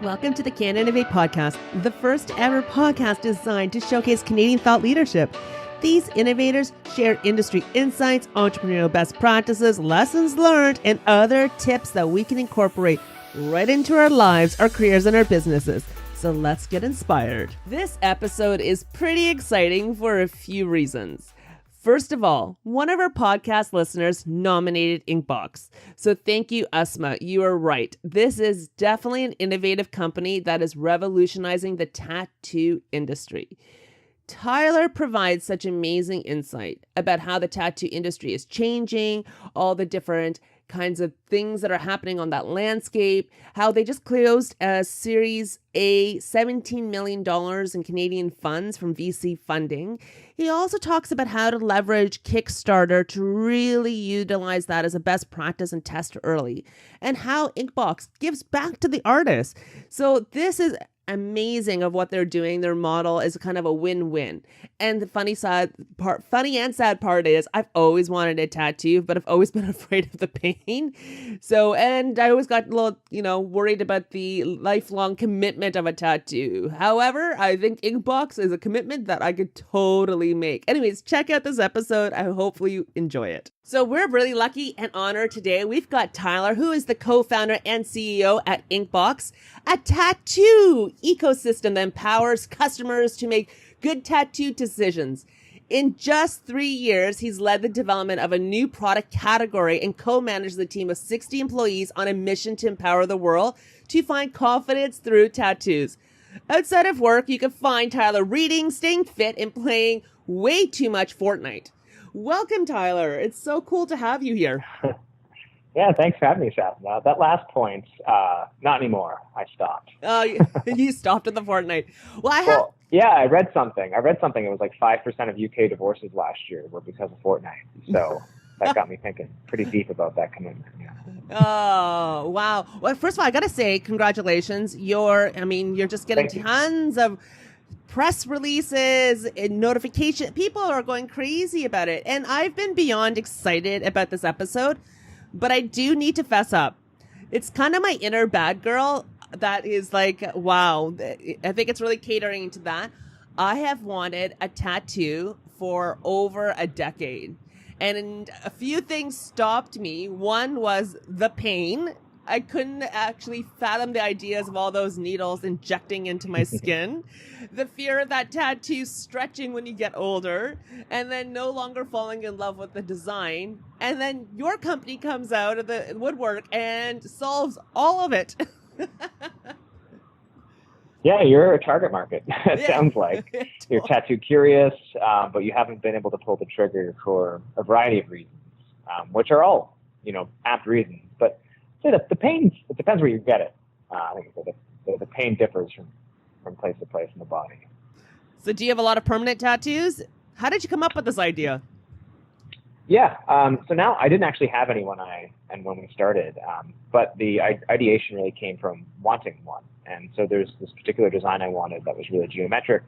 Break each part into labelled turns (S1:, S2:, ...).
S1: Welcome to the Can Innovate podcast, the first ever podcast designed to showcase Canadian thought leadership. These innovators share industry insights, entrepreneurial best practices, lessons learned, and other tips that we can incorporate right into our lives, our careers, and our businesses. So let's get inspired. This episode is pretty exciting for a few reasons. First of all, one of our podcast listeners nominated Inkbox. So thank you, Asma. You are right. This is definitely an innovative company that is revolutionizing the tattoo industry. Tyler provides such amazing insight about how the tattoo industry is changing, all the different kinds of things that are happening on that landscape, how they just closed a Series A, $17 million in Canadian funds from VC funding. He also talks about how to leverage Kickstarter to really utilize that as a best practice and test early, and how Inkbox gives back to the artist. So this is amazing of what they're doing. Their model is kind of a win-win. And the funny and sad part is I've always wanted a tattoo, but I've always been afraid of the pain. So, and I always got a little, worried about the lifelong commitment of a tattoo. However, I think Inkbox is a commitment that I could totally make. Anyways, check out this episode. I hopefully you enjoy it. So we're really lucky and honored today. We've got Tyler, who is the co-founder and CEO at Inkbox, a tattoo ecosystem that empowers customers to make good tattoo decisions. In just 3 years, he's led the development of a new product category and co-managed the team of 60 employees on a mission to empower the world to find confidence through tattoos. Outside of work, you can find Tyler reading, staying fit, and playing way too much Fortnite. Welcome, Tyler. It's so cool to have you here.
S2: Yeah, thanks for having me, Seth. That last point, not anymore. I stopped.
S1: You stopped at the Fortnite.
S2: Yeah, I read something. It was like 5% of UK divorces last year were because of Fortnite. So that got me thinking pretty deep about that commitment. Yeah.
S1: Oh, wow. Well, first of all, I got to say, congratulations. You're just getting tons of press releases and notification. People are going crazy about it. And I've been beyond excited about this episode, but I do need to fess up. It's kind of my inner bad girl that is like, wow, I think it's really catering to that. I have wanted a tattoo for over a decade, and a few things stopped me. One was the pain. I couldn't actually fathom the ideas of all those needles injecting into my skin. The fear of that tattoo stretching when you get older, and then no longer falling in love with the design. And then your company comes out of the woodwork and solves all of it.
S2: Yeah, you're a target market. It sounds like you're tattoo curious, but you haven't been able to pull the trigger for a variety of reasons, which are all, apt reasons. But the pain, it depends where you get it. I think the pain differs from place to place in the body.
S1: So do you have a lot of permanent tattoos? How did you come up with this idea?
S2: Yeah. So now I didn't actually have any when we started, but the ideation really came from wanting one. And so there's this particular design I wanted that was really geometric,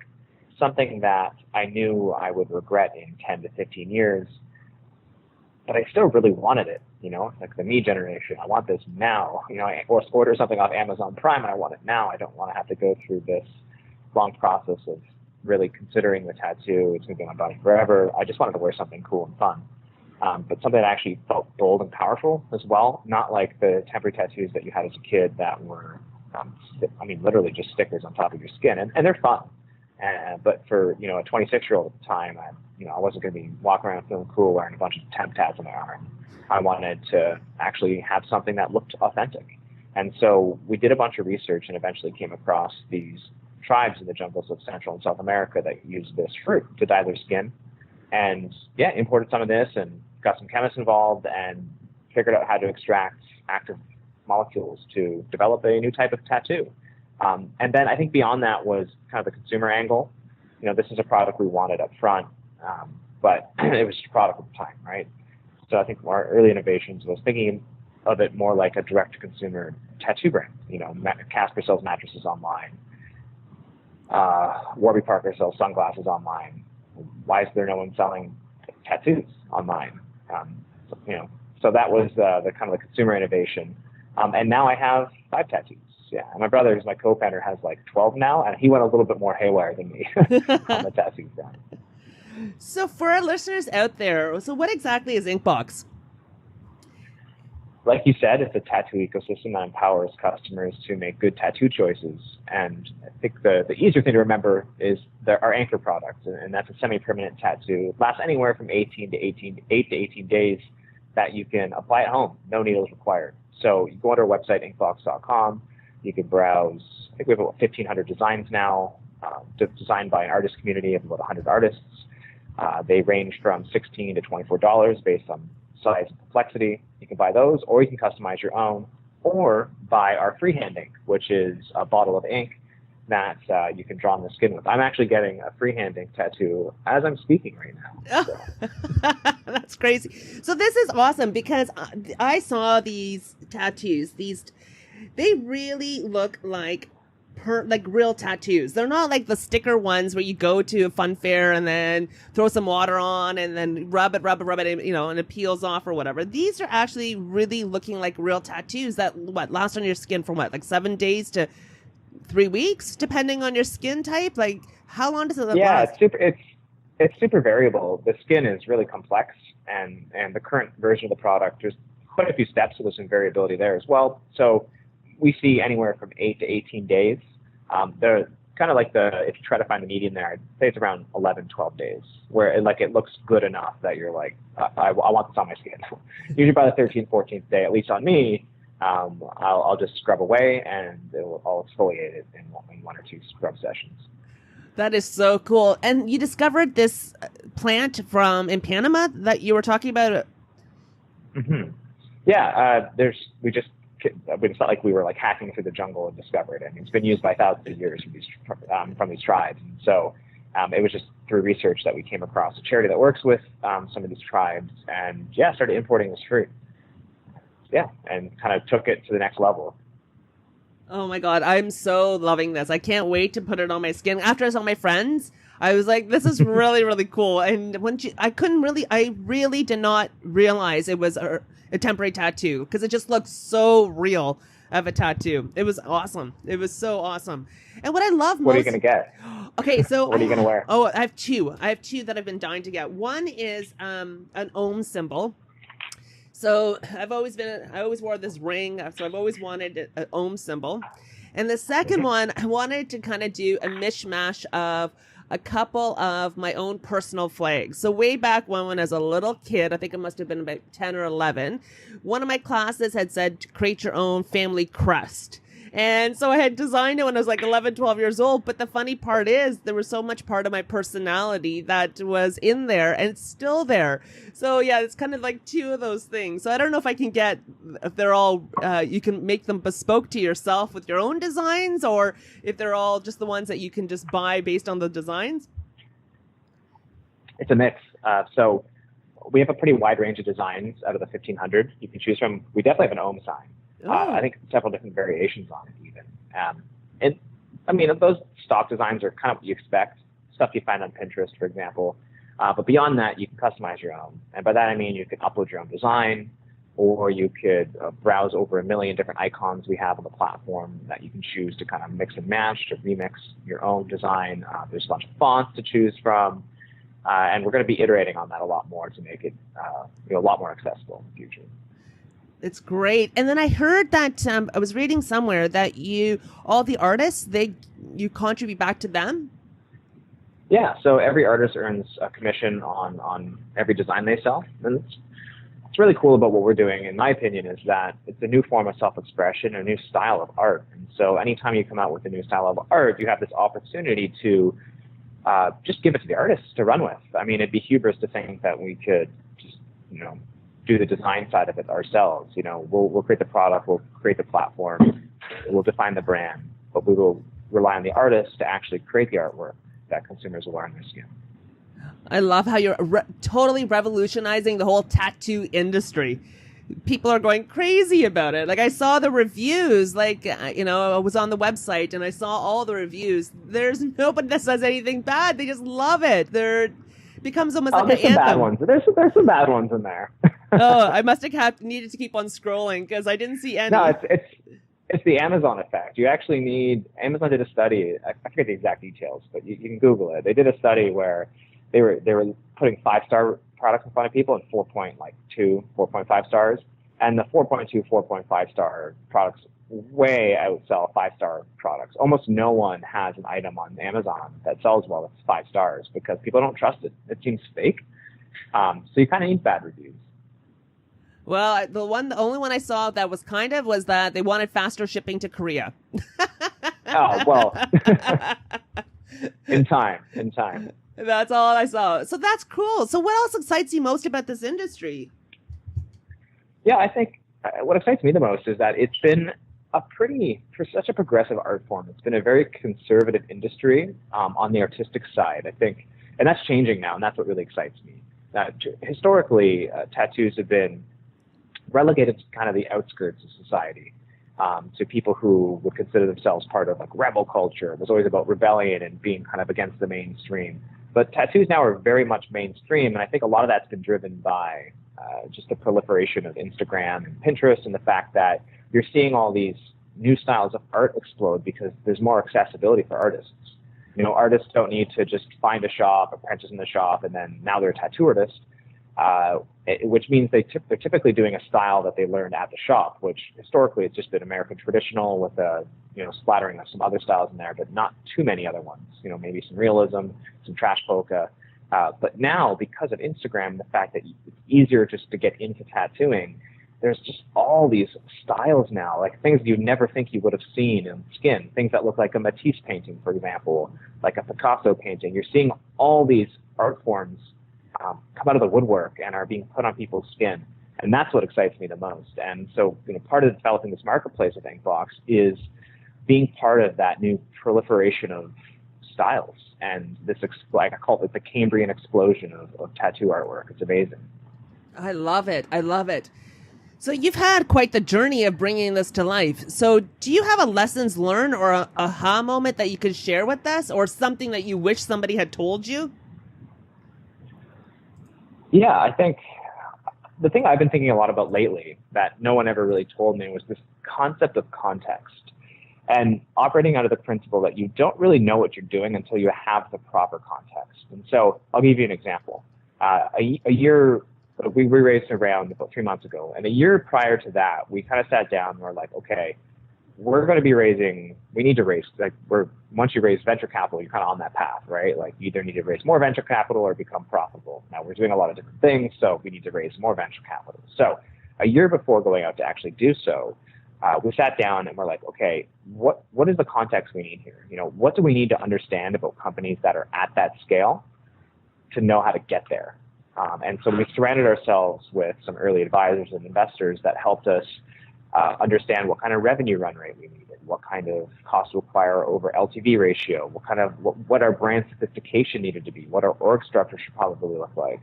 S2: something that I knew I would regret in 10 to 15 years, but I still really wanted it. Like the me generation, I want this now. I order something off Amazon Prime and I want it now. I don't want to have to go through this long process of really considering the tattoo. It's going to be on my body forever. I just wanted to wear something cool and fun. But something that actually felt bold and powerful as well, not like the temporary tattoos that you had as a kid that were, literally just stickers on top of your skin. And they're fun. But for, a 26-year-old at the time, I wasn't going to be walking around feeling cool wearing a bunch of temp tats on my arm. I wanted to actually have something that looked authentic. And so we did a bunch of research and eventually came across these tribes in the jungles of Central and South America that use this fruit to dye their skin. And imported some of this and got some chemists involved and figured out how to extract active molecules to develop a new type of tattoo. And then I think beyond that was kind of the consumer angle. This is a product we wanted up front, but it was just a product at the time, right? So I think our early innovations was thinking of it more like a direct-to-consumer tattoo brand. Casper sells mattresses online. Warby Parker sells sunglasses online. Why is there no one selling tattoos online? So that was the kind of the consumer innovation. And now I have 5 tattoos. Yeah. And my brother, who's my co-founder, has like 12 now, and he went a little bit more haywire than me on the tattoo front.
S1: So for our listeners out there, so what exactly is Inkbox?
S2: Like you said, it's a tattoo ecosystem that empowers customers to make good tattoo choices. And I think the easier thing to remember is our anchor product, and that's a semi-permanent tattoo. It lasts anywhere from 8 to 18 days that you can apply at home. No needles required. So you go onto our website, inkbox.com. You can browse. I think we have about 1,500 designs now, designed by an artist community of about 100 artists. They range from $16 to $24 based on size and complexity. You can buy those, or you can customize your own, or buy our freehand ink, which is a bottle of ink that you can draw on the skin with. I'm actually getting a freehand ink tattoo as I'm speaking right now. So.
S1: That's crazy. So this is awesome because I saw these tattoos. They really look like real tattoos. They're not like the sticker ones where you go to a fun fair and then throw some water on and then rub it, and, and it peels off or whatever. These are actually really looking like real tattoos that last on your skin from like 7 days to 3 weeks, depending on your skin type. Like, how long does it last?
S2: Yeah, it's super variable. The skin is really complex, and the current version of the product, there's quite a few steps, so there's some variability there as well. So we see anywhere from 8 to 18 days. They're kind of like if you try to find the median there, I'd say it's around 11, 12 days, where it looks good enough that you're like, I want this on my skin. Usually by the 13th, 14th day, at least on me, I'll just scrub away and I'll exfoliate it in 1 or 2 scrub sessions.
S1: That is so cool. And you discovered this plant in Panama that you were talking about?
S2: Mm-hmm. Yeah, it's not like we were like hacking through the jungle and discovered it. I mean, it's been used by thousands of years from these tribes. And so it was just through research that we came across a charity that works with some of these tribes and started importing this fruit. Yeah, and kind of took it to the next level.
S1: Oh my God, I'm so loving this. I can't wait to put it on my skin. After I saw my friends, I was like, this is really, really cool. And I really did not realize it was a temporary tattoo because it just looked so real of a tattoo. It was awesome. It was so awesome. And what I love most...
S2: What are you going to get?
S1: Okay, so...
S2: What are you going to wear?
S1: Oh, I have two. I have two that I've been dying to get. One is an Ohm symbol. So I always wore this ring, so I've always wanted an Ohm symbol. And the second one, I wanted to kind of do a mishmash of a couple of my own personal flags. So way back when I was a little kid, I think it must have been about 10 or 11, one of my classes had said, create your own family crest. And so I had designed it when I was like 11, 12 years old. But the funny part is there was so much part of my personality that was in there and it's still there. So yeah, it's kind of like two of those things. So I don't know if they're all, you can make them bespoke to yourself with your own designs or if they're all just the ones that you can just buy based on the designs.
S2: It's a mix. So we have a pretty wide range of designs out of the 1,500 you can choose from. We definitely have an Ohm sign. I think several different variations on it even. Those stock designs are kind of what you expect, stuff you find on Pinterest, for example. But beyond that, you can customize your own. And by that, I mean you can upload your own design, or you could browse over 1 million different icons we have on the platform that you can choose to kind of mix and match to remix your own design. There's a bunch of fonts to choose from. And we're going to be iterating on that a lot more to make it a lot more accessible in the future.
S1: It's great. And then I heard that I was reading somewhere that all the artists, you contribute back to them.
S2: Yeah. So every artist earns a commission on every design they sell. And what's really cool about what we're doing, in my opinion, is that it's a new form of self-expression, a new style of art. And so anytime you come out with a new style of art, you have this opportunity to just give it to the artists to run with. I mean, it'd be hubris to think that we could just, do the design side of it ourselves. We'll create the product, we'll create the platform, we'll define the brand, but we will rely on the artists to actually create the artwork that consumers will wear on their skin.
S1: I love how you're totally revolutionizing the whole tattoo industry. People are going crazy about it. Like I saw the reviews, I was on the website and I saw all the reviews. There's nobody that says anything bad. They just love it. Becomes almost like an anthem.
S2: Bad ones. There's some bad ones in there.
S1: Oh, I must have needed to keep on scrolling because I didn't see any.
S2: No, It's the Amazon effect. You actually need, Amazon did a study, I forget the exact details, but you can Google it. They did a study where they were putting 5-star products in front of people and 4.5 stars. And the 4.2, 4.5 star products way outsell 5-star products. Almost no one has an item on Amazon that sells well that's 5 stars because people don't trust it. It seems fake. So you kind of need bad reviews.
S1: Well, the only one I saw that was was that they wanted faster shipping to Korea.
S2: Oh, well, in time.
S1: That's all I saw. So that's cool. So what else excites you most about this industry?
S2: Yeah, I think what excites me the most is that it's been for such a progressive art form, it's been a very conservative industry on the artistic side, I think. And that's changing now, and that's what really excites me. Historically, tattoos have been relegated to kind of the outskirts of society, to people who would consider themselves part of like rebel culture. It was always about rebellion and being kind of against the mainstream. But tattoos now are very much mainstream, and I think a lot of that's been driven by just the proliferation of Instagram and Pinterest, and the fact that you're seeing all these new styles of art explode because there's more accessibility for artists. You know, artists don't need to just find a shop, apprentice in the shop, and then now they're a tattoo artist. Which means they're typically doing a style that they learned at the shop, which historically has just been American traditional with a splattering of some other styles in there, but not too many other ones. Maybe some realism, some trash polka. But now, because of Instagram and the fact that it's easier just to get into tattooing, there's just all these styles now, like things you'd never think you would have seen in skin, things that look like a Matisse painting, for example, like a Picasso painting. You're seeing all these art forms come out of the woodwork and are being put on people's skin. And that's what excites me the most. And so, part of developing this marketplace of Inkbox is being part of that new proliferation of styles and this, I call it the Cambrian explosion of tattoo artwork. It's amazing.
S1: I love it. So you've had quite the journey of bringing this to life. So do you have a lessons learned or a aha moment that you could share with us, or something that you wish somebody had told you?
S2: Yeah, I think the thing I've been thinking a lot about lately that no one ever really told me was this concept of context, and operating out of the principle that you don't really know what you're doing until you have the proper context. And so I'll give you an example. A year, we raised around about 3 months ago, and a year prior to that, we kind of sat down and we're like, okay, we're going to be we need to raise, once you raise venture capital, you're kind of on that path, right? Like you either need to raise more venture capital or become profitable. Now we're doing a lot of different things, so we need to raise more venture capital. So a year before going out to actually do so, we sat down and we're like, okay, what is the context we need here? What do we need to understand about companies that are at that scale to know how to get there? And so we surrounded ourselves with some early advisors and investors that helped us understand what kind of revenue run rate we needed, what kind of cost to acquire over LTV ratio, what our brand sophistication needed to be, what our org structure should probably look like.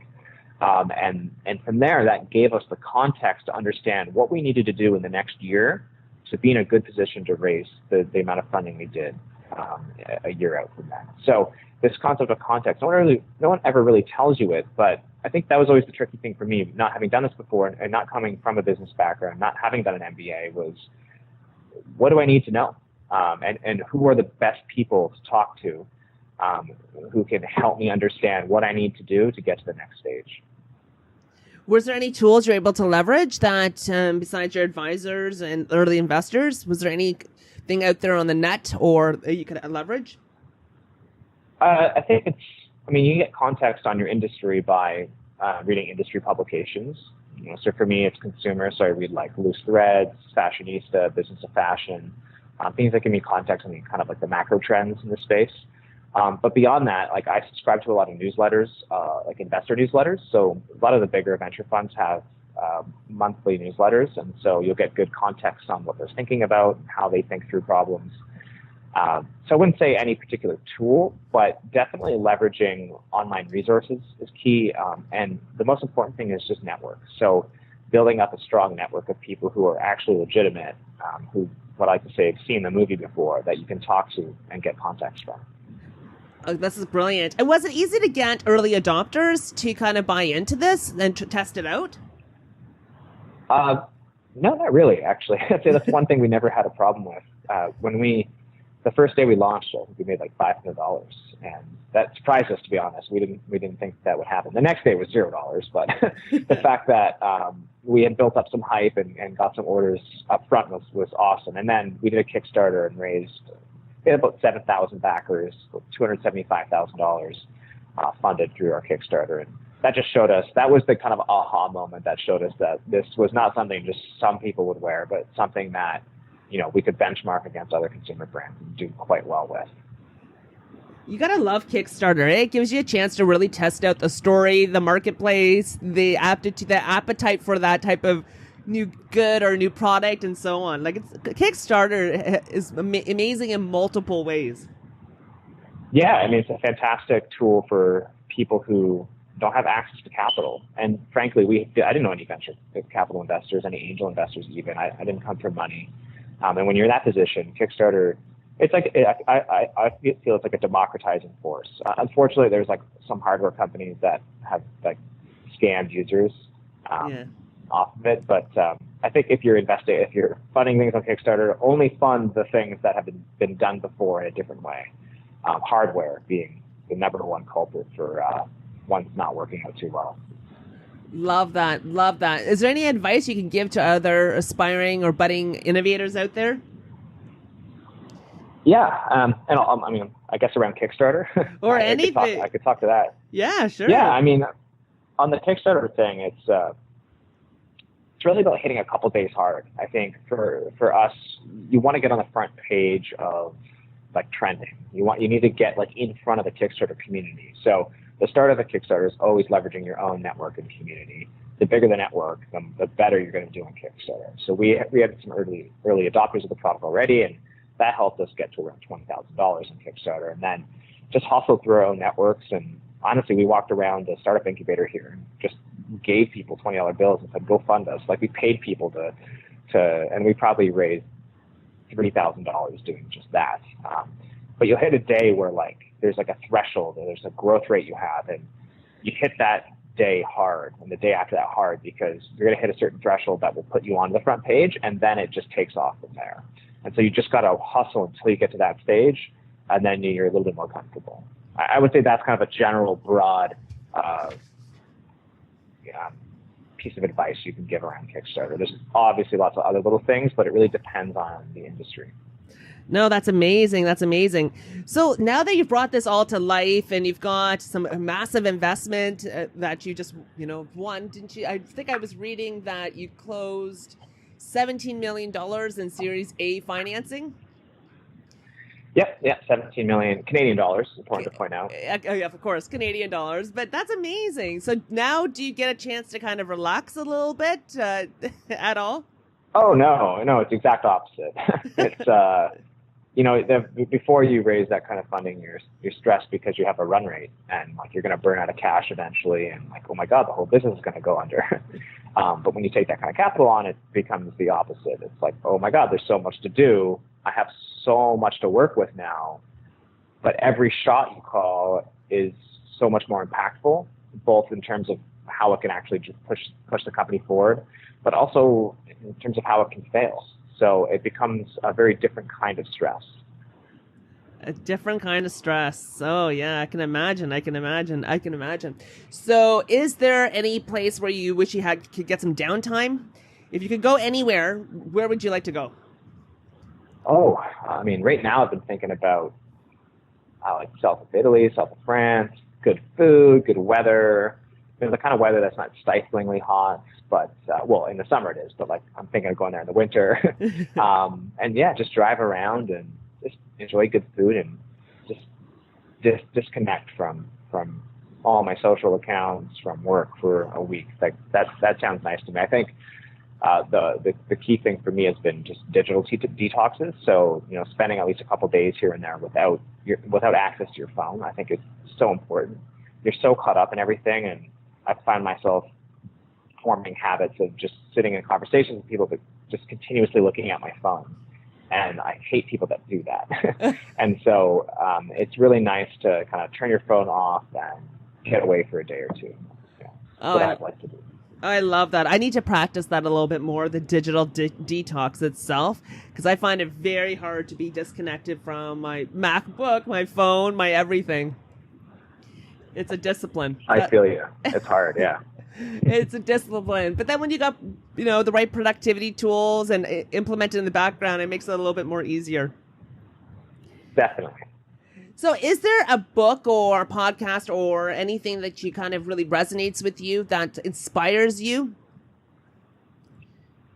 S2: And from there, that gave us the context to understand what we needed to do in the next year to be in a good position to raise the amount of funding we did a year out from that. So this concept of context, no one ever really tells you it, but I think that was always the tricky thing for me, not having done this before and not coming from a business background, not having done an MBA, was what do I need to know? And who are the best people to talk to who can help me understand what I need to do to get to the next stage?
S1: Was there any tools you're able to leverage that, besides your advisors and early investors, was there anything out there on the net or you could leverage?
S2: I think you get context on your industry by reading industry publications. So for me, it's consumer, so I read like Loose Threads, Fashionista, Business of Fashion, things that give me context on kind of like the macro trends in the space. But beyond that, like I subscribe to a lot of newsletters, like investor newsletters. So a lot of the bigger venture funds have monthly newsletters, and so you'll get good context on what they're thinking about, how they think through problems. So I wouldn't say any particular tool, but definitely leveraging online resources is key. And the most important thing is just network. So building up a strong network of people who are actually legitimate, who, what I like to say, have seen the movie before, that you can talk to and get context from.
S1: Oh, this is brilliant. And was it easy to get early adopters to kind of buy into this and to test it out?
S2: No, not really, actually. I'd say that's one thing we never had a problem with. The first day we launched, I think we made like $500, and that surprised us, to be honest. We didn't think that would happen. The next day was $0, but the fact that we had built up some hype and got some orders up front was awesome. And then we did a Kickstarter and we had about 7,000 backers, $275,000 funded through our Kickstarter. And that just showed us, that was the kind of aha moment that showed us that this was not something just some people would wear, but something that, we could benchmark against other consumer brands and do quite well with.
S1: You gotta love Kickstarter. It gives you a chance to really test out the story, the marketplace, the aptitude, the appetite for that type of new good or new product, and so on. Like, Kickstarter is amazing in multiple ways.
S2: Yeah, I mean, it's a fantastic tool for people who don't have access to capital. And frankly, I didn't know any venture capital investors, any angel investors even. I didn't come from money. And when you're in that position, Kickstarter, it's like, I feel it's like a democratizing force. Unfortunately, there's like some hardware companies that have like scammed users off of it. But I think if you're funding things on Kickstarter, only fund the things that have been done before in a different way. Hardware being the number one culprit for one's not working out too well.
S1: Love that. Love that. Is there any advice you can give to other aspiring or budding innovators out there?
S2: Yeah. And I guess around Kickstarter.
S1: Or anything.
S2: I could talk to that.
S1: Yeah, sure.
S2: Yeah. I mean, on the Kickstarter thing, it's really about hitting a couple days hard. I think for us, you want to get on the front page of like trending. You need to get like in front of the Kickstarter community. So the start of a Kickstarter is always leveraging your own network and community. The bigger the network, the better you're going to do on Kickstarter. So we had some early adopters of the product already, and that helped us get to around $20,000 on Kickstarter. And then just hustled through our own networks. And honestly, we walked around the startup incubator here and just gave people $20 bills and said, "Go fund us." Like, we paid people and we probably raised $3,000 doing just that. But you'll hit a day where like there's like a threshold, or there's a growth rate you have, and you hit that day hard and the day after that hard, because you're going to hit a certain threshold that will put you on the front page, and then it just takes off from there. And so you just got to hustle until you get to that stage, and then you're a little bit more comfortable. I would say that's kind of a general broad piece of advice you can give around Kickstarter. There's obviously lots of other little things, but it really depends on the industry.
S1: No, that's amazing. That's amazing. So now that you've brought this all to life and you've got some massive investment that you just, won, didn't you? I think I was reading that you closed $17 million in Series A financing.
S2: Yep, 17 million Canadian dollars, important to point out.
S1: Oh, yeah, of course, Canadian dollars, but that's amazing. So now do you get a chance to kind of relax a little bit at all? Oh,
S2: no, it's the exact opposite. It's, before you raise that kind of funding, you're stressed because you have a run rate, and like you're going to burn out of cash eventually, and like, oh my God, the whole business is going to go under. But when you take that kind of capital on, it becomes the opposite. It's like, oh my God, there's so much to do. I have so much to work with now, but every shot you call is so much more impactful, both in terms of how it can actually just push the company forward, but also in terms of how it can fail. So it becomes a very different kind of stress.
S1: A different kind of stress. Oh, yeah, I can imagine. So is there any place where you wish you could get some downtime? If you could go anywhere, where would you like to go?
S2: Oh, I mean, right now I've been thinking about like south of Italy, south of France, good food, good weather. The kind of weather that's not stiflingly hot, but in the summer it is, but like I'm thinking of going there in the winter. And yeah, just drive around and just enjoy good food and just disconnect from all my social accounts, from work for a week. Like that sounds nice to me. I think the key thing for me has been just digital detoxes. So spending at least a couple days here and there without access to your phone, I think is so important. You're so caught up in everything, and I find myself forming habits of just sitting in conversations with people, but just continuously looking at my phone. And I hate people that do that. And so it's really nice to kind of turn your phone off and get away for a day or two. Yeah, that's what I'd like to do.
S1: I love that. I need to practice that a little bit more, the digital detox itself, because I find it very hard to be disconnected from my MacBook, my phone, my everything. It's a discipline.
S2: I feel you. It's hard, yeah.
S1: It's a discipline. But then when you got, the right productivity tools and implement it in the background, it makes it a little bit more easier.
S2: Definitely.
S1: So is there a book or a podcast or anything that you kind of really resonates with you that inspires you?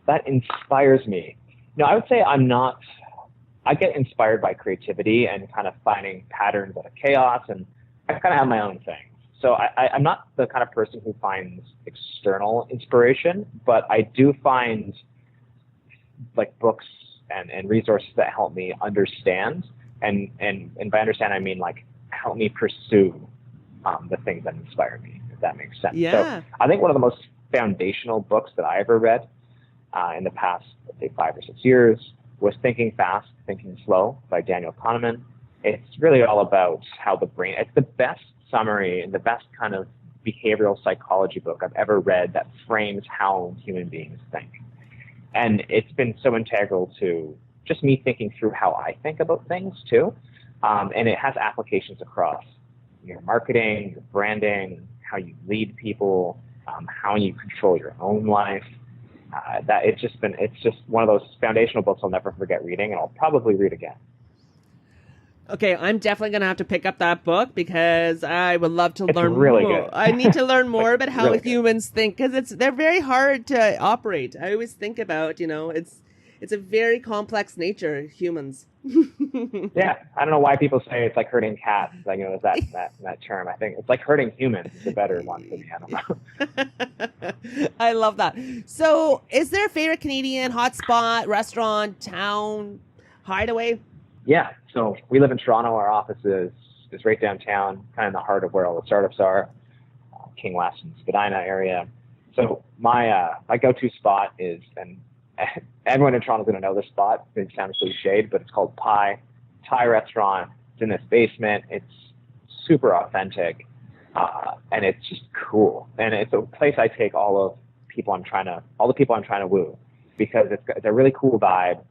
S2: That inspires me. No, I would say I get inspired by creativity and kind of finding patterns out of chaos, and I kind of have my own thing. So I'm not the kind of person who finds external inspiration, but I do find like books and resources that help me understand. And by understand, I mean like help me pursue the things that inspire me, if that makes sense.
S1: Yeah.
S2: So I think one of the most foundational books that I ever read in the past, let's say 5 or 6 years, was Thinking Fast, Thinking Slow by Daniel Kahneman. It's really all about how the brain, it's the best summary and the best kind of behavioral psychology book I've ever read that frames how human beings think. And it's been so integral to just me thinking through how I think about things too. And it has applications across your marketing, your branding, how you lead people, how you control your own life. It's just one of those foundational books I'll never forget reading, and I'll probably read again.
S1: Okay, I'm definitely going to have to pick up that book because I would love to learn
S2: really
S1: more.
S2: Good.
S1: I need to learn more about how
S2: really
S1: humans think, because they're very hard to operate. I always think about, it's a very complex nature, humans.
S2: Yeah, I don't know why people say it's like herding cats. Like, is that term? I think it's like herding humans is a better one for me. I don't know.
S1: I love that. So, is there a favorite Canadian hotspot, restaurant, town, hideaway?
S2: Yeah, so we live in Toronto. Our office is right downtown, kind of in the heart of where all the startups are, King West and Spadina area. So my go-to spot is, and everyone in Toronto is going to know this spot. It sounds cliched, but it's called Thai restaurant. It's in this basement. It's super authentic, and it's just cool. And it's a place I take all the people I'm trying to woo, because it's a really cool vibe.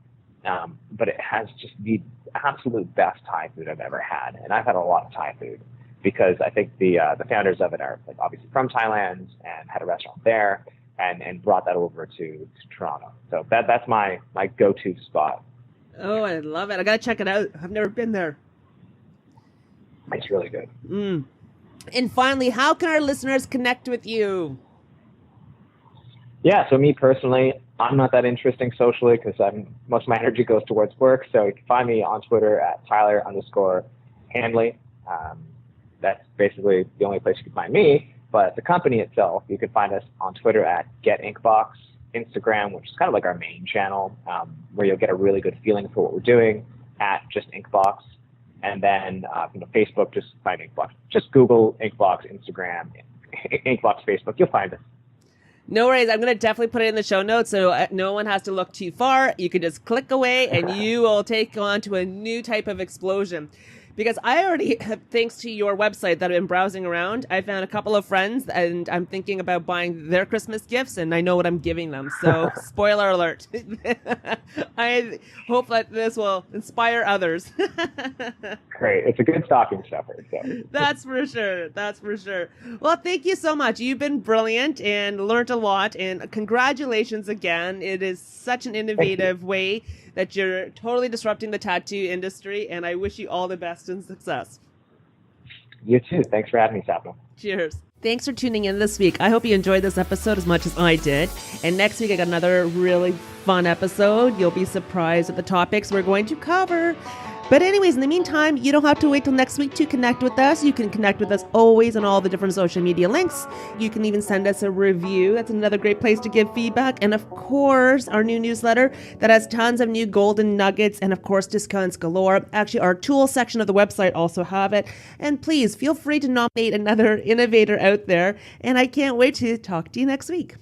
S2: But it has just the absolute best Thai food I've ever had. And I've had a lot of Thai food because I think the founders of it are like obviously from Thailand and had a restaurant there and brought that over to Toronto. So that's my go-to spot.
S1: Oh, I love it. I got to check it out. I've never been there.
S2: It's really good.
S1: And finally, how can our listeners connect with you?
S2: Yeah, so me personally, I'm not that interesting socially because most of my energy goes towards work. So you can find me on Twitter at Tyler_Handley. That's basically the only place you can find me. But the company itself, you can find us on Twitter at @inkbox, Instagram, which is kind of like our main channel, where you'll get a really good feeling for what we're doing, at just inkbox. And then Facebook, just find Inkbox. Just Google Inkbox, Instagram, Inkbox, Facebook. You'll find us.
S1: No worries. I'm going to definitely put it in the show notes so no one has to look too far. You can just click away and you will take on to a new type of explosion. Because I already have, thanks to your website that I've been browsing around, I found a couple of friends and I'm thinking about buying their Christmas gifts and I know what I'm giving them. So spoiler alert. I hope that this will inspire others.
S2: Great. It's a good stocking stuffer. So.
S1: That's for sure. That's for sure. Well, thank you so much. You've been brilliant and learned a lot. And congratulations again. It is such an innovative way that you're totally disrupting the tattoo industry, and I wish you all the best and success.
S2: You too. Thanks for having me, Asma.
S1: Cheers. Thanks for tuning in this week. I hope you enjoyed this episode as much as I did. And next week, I got another really fun episode. You'll be surprised at the topics we're going to cover. But anyways, in the meantime, you don't have to wait till next week to connect with us. You can connect with us always on all the different social media links. You can even send us a review. That's another great place to give feedback. And of course, our new newsletter that has tons of new golden nuggets and of course, discounts galore. Actually, our tools section of the website also have it. And please feel free to nominate another innovator out there. And I can't wait to talk to you next week.